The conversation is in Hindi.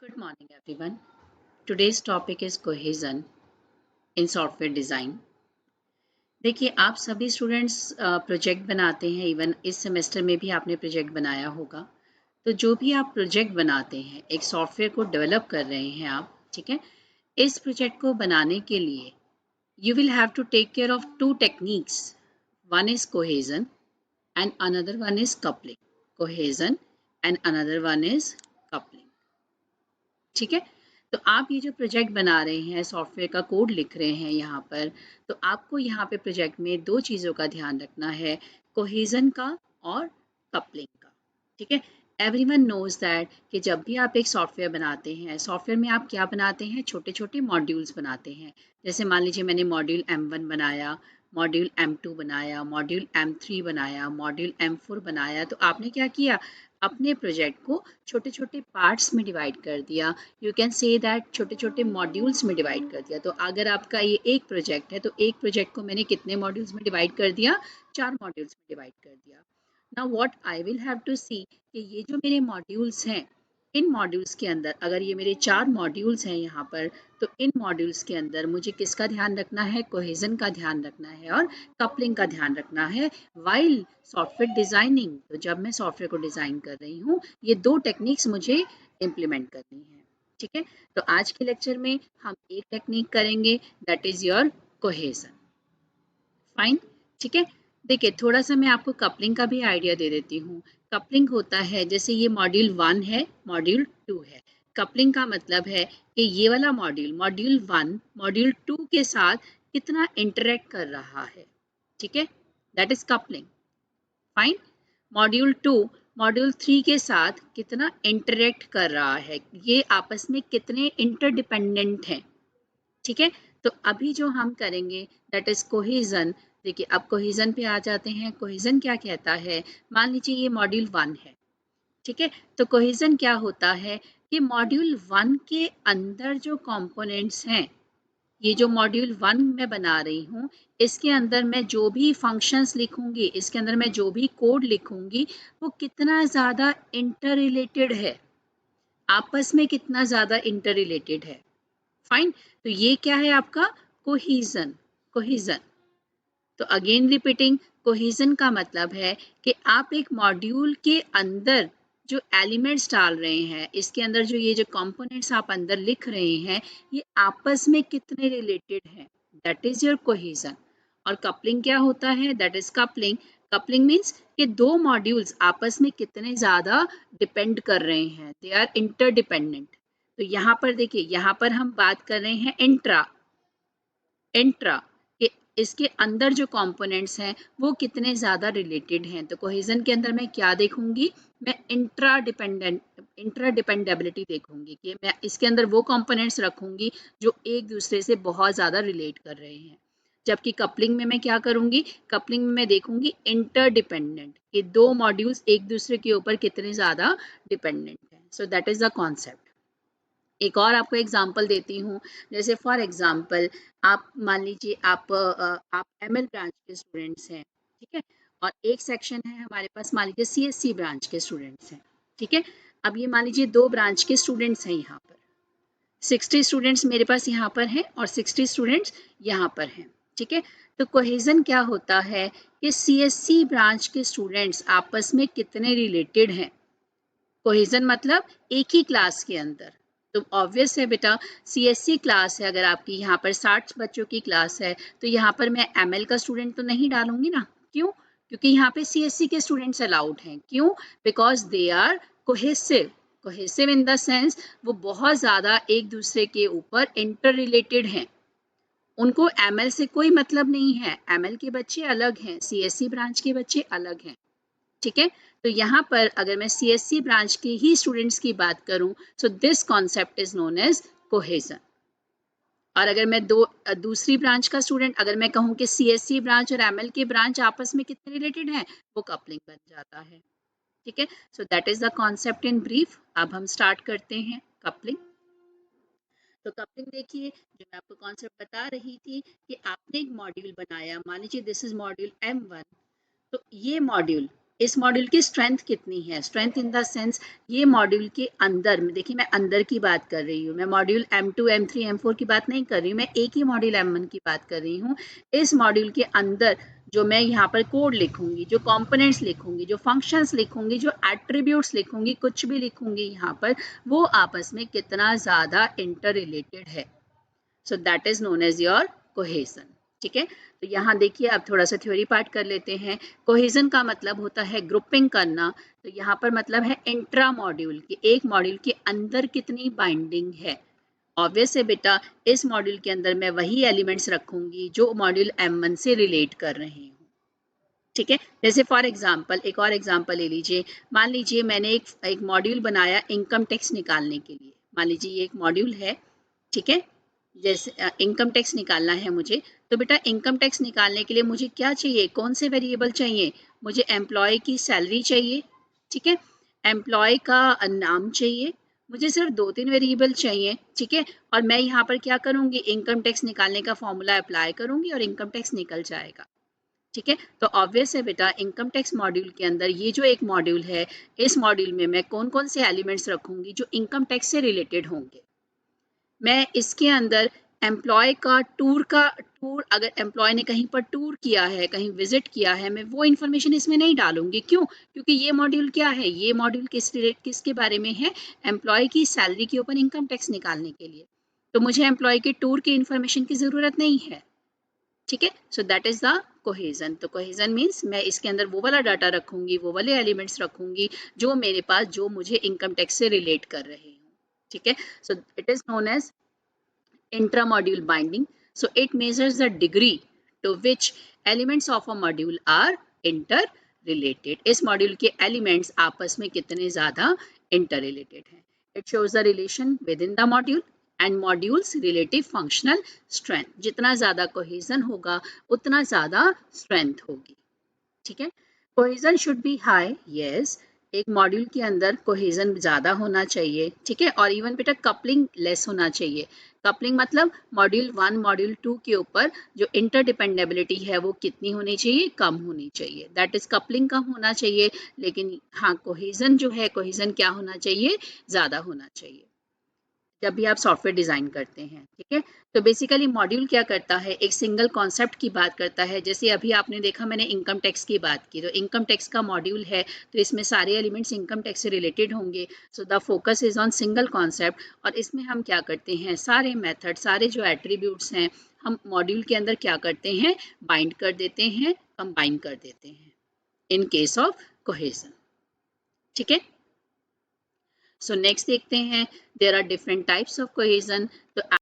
Good morning, everyone. Today's topic is cohesion in software design. देखिए, आप सभी स्टूडेंट्स प्रोजेक्ट बनाते हैं, इवन इस सेमेस्टर में भी आपने प्रोजेक्ट बनाया होगा। तो जो भी आप प्रोजेक्ट बनाते हैं, एक सॉफ्टवेयर को डेवलप कर रहे हैं आप, ठीक है? इस प्रोजेक्ट को बनाने के लिए you will have to take care of two techniques. One is cohesion and another one is coupling. Cohesion and another one is coupling. ठीक है, तो आप ये जो प्रोजेक्ट बना रहे हैं, सॉफ्टवेयर का कोड लिख रहे हैं यहाँ पर, तो आपको यहाँ पे प्रोजेक्ट में दो चीज़ों का ध्यान रखना है, कोहेजन का और कपलिंग का। ठीक है, एवरीवन नोज दैट कि जब भी आप एक सॉफ्टवेयर बनाते हैं, सॉफ्टवेयर में आप क्या बनाते हैं, छोटे छोटे मॉड्यूल्स बनाते हैं। जैसे मान लीजिए मैंने मॉड्यूल M1 बनाया, मॉड्यूल M2 बनाया, मॉड्यूल M3 बनाया, मॉड्यूल M4 बनाया। तो आपने क्या किया, अपने प्रोजेक्ट को छोटे छोटे पार्ट्स में डिवाइड कर दिया। यू कैन से दैट छोटे छोटे मॉड्यूल्स में डिवाइड कर दिया। तो अगर आपका ये एक प्रोजेक्ट है तो एक प्रोजेक्ट को मैंने कितने मॉड्यूल्स में डिवाइड कर दिया, 4 मॉड्यूल्स में डिवाइड कर दिया। Now what I will have to see कि ये जो मेरे मॉड्यूल्स हैं, इन मॉड्यूल्स के अंदर अगर ये मेरे 4 मॉड्यूल्स हैं यहाँ पर, तो इन मॉड्यूल्स के अंदर मुझे किसका ध्यान रखना है, कोहेजन का ध्यान रखना है और कपलिंग का ध्यान रखना है वाइल सॉफ्टवेयर डिजाइनिंग। तो जब मैं सॉफ्टवेयर को डिजाइन कर रही हूँ, ये दो टेक्निक्स मुझे इम्प्लीमेंट करनी है। ठीक है, तो आज के लेक्चर में हम एक टेक्निक करेंगे, that is your cohesion. Fine, ठीक है। देखिए, थोड़ा सा मैं आपको कपलिंग का भी आइडिया दे देती हूँ। कपलिंग होता है, जैसे ये मॉड्यूल 1 है, मॉड्यूल 2 है। कपलिंग का मतलब है कि ये वाला मॉड्यूल, मॉड्यूल 1 मॉड्यूल 2 के साथ कितना इंटरेक्ट कर रहा है। ठीक है, that is coupling. Fine, module 2 module 3 के साथ कितना इंटरेक्ट कर रहा है, ये आपस में कितने इंटरडिपेंडेंट हैं। ठीक है, तो अभी जो हम करेंगे दैट इज कोहेजन। देखिए, अब कोहेजन पे आ जाते हैं। कोहेजन क्या कहता है, मान लीजिए ये मॉड्यूल 1 है। ठीक है, तो कोहेजन क्या होता है कि मॉड्यूल 1 के अंदर जो कंपोनेंट्स हैं, ये जो मॉड्यूल 1 मैं बना रही हूँ, इसके अंदर मैं जो भी फंक्शंस लिखूंगी, इसके अंदर मैं जो भी कोड लिखूंगी, वो कितना ज़्यादा इंटर रिलेटेड है, आपस में कितना ज़्यादा इंटर रिलेटेड है। फाइन, तो ये क्या है आपका कोहेजन। कोहेजन, तो अगेन रिपीटिंग, कोहेजन का मतलब है कि आप एक मॉड्यूल के अंदर जो एलिमेंट्स डाल रहे हैं, इसके अंदर जो ये जो कंपोनेंट्स आप अंदर लिख रहे हैं, ये आपस में कितने रिलेटेड हैं, दैट इज योर कोहेजन। और कपलिंग क्या होता है, that is coupling. Coupling means कि दो मॉड्यूल्स आपस में कितने ज़्यादा डिपेंड कर रहे हैं, दे आर इंटरडिपेंडेंट। तो यहाँ पर देखिए, यहाँ पर हम बात कर रहे हैं इंट्रा इंट्रा कि इसके अंदर जो कंपोनेंट्स हैं वो कितने ज़्यादा रिलेटेड हैं। तो कोहेजन के अंदर मैं क्या देखूंगी, मैं इंट्रा डिपेंडेबिलिटी देखूंगी कि मैं इसके अंदर वो कंपोनेंट्स रखूंगी जो एक दूसरे से बहुत ज़्यादा रिलेट कर रहे हैं। जबकि कपलिंग में मैं क्या करूंगी, कपलिंग में मैं देखूंगी इंटरडिपेंडेंट कि दो मॉड्यूल्स एक दूसरे के ऊपर कितने ज़्यादा डिपेंडेंट हैं। So that is the concept. एक और आपको एग्जांपल देती हूँ। जैसे फॉर एग्जांपल, आप मान लीजिए आप एमएल ब्रांच के स्टूडेंट्स हैं। ठीक है, और एक सेक्शन है हमारे पास, मान लीजिए सीएससी ब्रांच के स्टूडेंट्स हैं। ठीक है, अब ये मान लीजिए दो ब्रांच के स्टूडेंट्स हैं यहाँ पर। 60 स्टूडेंट्स मेरे पास यहाँ पर हैं और 60 स्टूडेंट्स यहाँ पर हैं। ठीक है, तो कोहेजन क्या होता है कि सीएससी ब्रांच के स्टूडेंट्स आपस में कितने रिलेटेड हैं। कोहेजन मतलब एक ही क्लास के अंदर। तो ऑब्वियस है बेटा, सीएससी क्लास है, अगर आपकी यहाँ पर 60 बच्चों की क्लास है, तो यहाँ पर मैं एमएल का स्टूडेंट तो नहीं डालूंगी ना। क्यों, क्योंकि यहाँ पे सीएससी के स्टूडेंट्स अलाउड हैं। क्यों, because they are cohesive. Cohesive in the sense वो बहुत ज़्यादा एक दूसरे के ऊपर इंटर रिलेटेड हैं। उनको एमएल से कोई मतलब नहीं है, एमएल के बच्चे अलग हैं, सीएससी ब्रांच के बच्चे अलग हैं। ठीक है, तो यहाँ पर अगर मैं सीएससी ब्रांच के ही स्टूडेंट्स की बात करूं, so this concept is known as cohesion. और अगर मैं दूसरी ब्रांच का स्टूडेंट, अगर मैं कहूँ कि सीएससी ब्रांच और एमएल के ब्रांच आपस में कितने रिलेटेड हैं, वो कपलिंग बन जाता है। ठीक है, so that is the concept in brief. अब हम स्टार्ट करते हैं कपलिंग। तो कपलिंग देखिए, जो मैं आपको कॉन्सेप्ट बता रही थी कि आपने एक मॉड्यूल बनाया, मान लीजिए दिस इज मॉड्यूल M1। तो ये मॉड्यूल इस मॉड्यूल की स्ट्रेंथ कितनी है, स्ट्रेंथ इन द सेंस ये मॉड्यूल के अंदर में, देखिए मैं अंदर की बात कर रही हूँ, मैं मॉड्यूल M2 M3 M4 की बात नहीं कर रही हूँ, मैं एक ही मॉड्यूल M1 की बात कर रही हूँ। इस मॉड्यूल के अंदर जो मैं यहाँ पर कोड लिखूंगी, जो कंपोनेंट्स लिखूंगी, जो फंक्शंस लिखूंगी, जो एट्रीब्यूट्स लिखूंगी, कुछ भी लिखूंगी यहाँ पर, वो आपस में कितना ज़्यादा इंटर रिलेटेड है। So that is known as your cohesion. ठीक है, तो यहाँ देखिए अब थोड़ा सा थ्योरी पार्ट कर लेते हैं। कोहेजन का मतलब होता है ग्रुपिंग करना, तो यहाँ पर मतलब है इंट्रा मॉड्यूल की, एक मॉड्यूल के अंदर कितनी बाइंडिंग है। ऑब्वियस है बेटा, इस मॉड्यूल के अंदर मैं वही एलिमेंट्स रखूंगी जो मॉड्यूल M1 से रिलेट कर रहे हूँ। ठीक है, जैसे फॉर एग्जांपल एक और एग्जांपल ले लीजिए, मान लीजिए मैंने एक मॉड्यूल बनाया इनकम टैक्स निकालने के लिए। मान लीजिए ये एक मॉड्यूल है, ठीक है, जैसे इनकम टैक्स निकालना है मुझे, तो बेटा इनकम टैक्स निकालने के लिए मुझे क्या चाहिए, कौन से वेरिएबल चाहिए, मुझे एम्प्लॉय की सैलरी चाहिए, ठीक है, एम्प्लॉय का नाम चाहिए, मुझे सिर्फ 2-3 वेरिएबल चाहिए। ठीक है, और मैं यहाँ पर क्या करूँगी, इनकम टैक्स निकालने का फॉर्मूला अप्लाई करूँगी और इनकम टैक्स निकल जाएगा। ठीक है, तो ऑब्वियस है बेटा इनकम टैक्स मॉड्यूल के अंदर ये जो एक मॉड्यूल है, इस मॉड्यूल में मैं कौन कौन से एलिमेंट्स रखूंगी जो इनकम टैक्स से रिलेटेड होंगे। मैं इसके अंदर एम्प्लॉय का टूर अगर एम्प्लॉय ने कहीं पर टूर किया है, कहीं विजिट किया है, मैं वो इन्फॉर्मेशन इसमें नहीं डालूंगी। क्यों? क्योंकि ये मॉड्यूल क्या है, ये मॉड्यूल किसके बारे में है, एम्प्लॉय की सैलरी के ऊपर इनकम टैक्स निकालने के लिए, तो मुझे एम्प्लॉय के टूर की इन्फॉर्मेशन की जरूरत नहीं है। ठीक है, so that is the cohesion. तो कोहेजन मीन्स मैं इसके अंदर वो वाला डाटा रखूंगी, वो वाले एलिमेंट्स रखूंगी जो मेरे पास, जो मुझे इनकम टैक्स से रिलेट कर रहे हैं। ठीक है, so it is known as intramodule binding. So it measures the degree to which elements of a module are interrelated. इस मॉड्यूल के एलिमेंट्स आपस में कितने ज्यादा इंटररिलेटेड हैं. It shows the relation within the module and modules relative functional strength. जितना ज्यादा कोहेजन होगा उतना ज्यादा स्ट्रेंथ होगी. ठीक है, cohesion should be high, yes, एक मॉड्यूल के अंदर कोहेजन ज्यादा होना चाहिए. ठीक है, और इवन बेटा कपलिंग लेस होना चाहिए. कपलिंग मतलब मॉड्यूल 1 मॉड्यूल 2 के ऊपर जो इंटरडिपेंडेबिलिटी है वो कितनी होनी चाहिए, कम होनी चाहिए. दैट इज कपलिंग कम होना चाहिए, लेकिन हाँ कोहेजन जो है, कोहेजन क्या होना चाहिए, ज्यादा होना चाहिए जब भी आप सॉफ्टवेयर डिजाइन करते हैं. ठीक है, तो बेसिकली मॉड्यूल क्या करता है, एक सिंगल कॉन्सेप्ट की बात करता है. जैसे अभी आपने देखा मैंने इनकम टैक्स की बात की, तो इनकम टैक्स का मॉड्यूल है, तो इसमें सारे एलिमेंट्स इनकम टैक्स से रिलेटेड होंगे. So the focus is on single concept, और इसमें हम क्या करते हैं, सारे मेथड, सारे जो एट्रीब्यूट्स हैं, हम मॉड्यूल के अंदर क्या करते हैं, बाइंड कर देते हैं, कंबाइन कर देते हैं इन केस ऑफ कोहेजन. ठीक है, सो नेक्स्ट देखते हैं, there are different types of cohesion. तो